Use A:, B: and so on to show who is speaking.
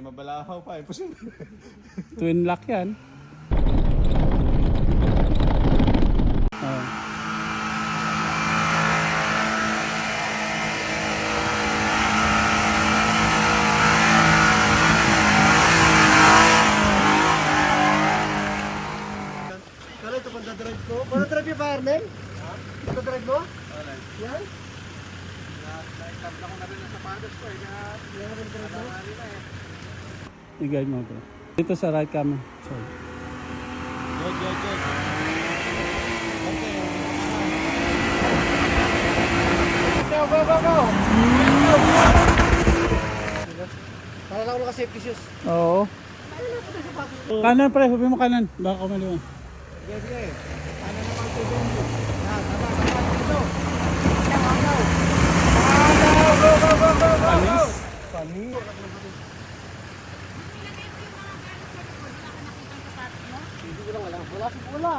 A: may mabalahaw pa. Imposible.
B: Twin lock yan. Oh.
C: Kala ito pang dadrive ko? Paano drive yung fireman? Ito drive mo?
A: Wala.
C: Yan?
A: Naikabla ko na rin ang sapatos ko eh. Kaya nadamali na eh.
B: I-guide mo bro. Dito sa right camera. Sorry.
A: Good. Okay.
C: Go! Para lang ako naka-safety shoes.
B: Oo. Kanan pre, hubi mo kanan. Baka kumaliwan.
C: Sige. Ano naman ito dyan? Yan, tama. Dito. Yan, hanggaw. Go!
B: Panis?
C: Panis. Hindi ko lang alam. Wala.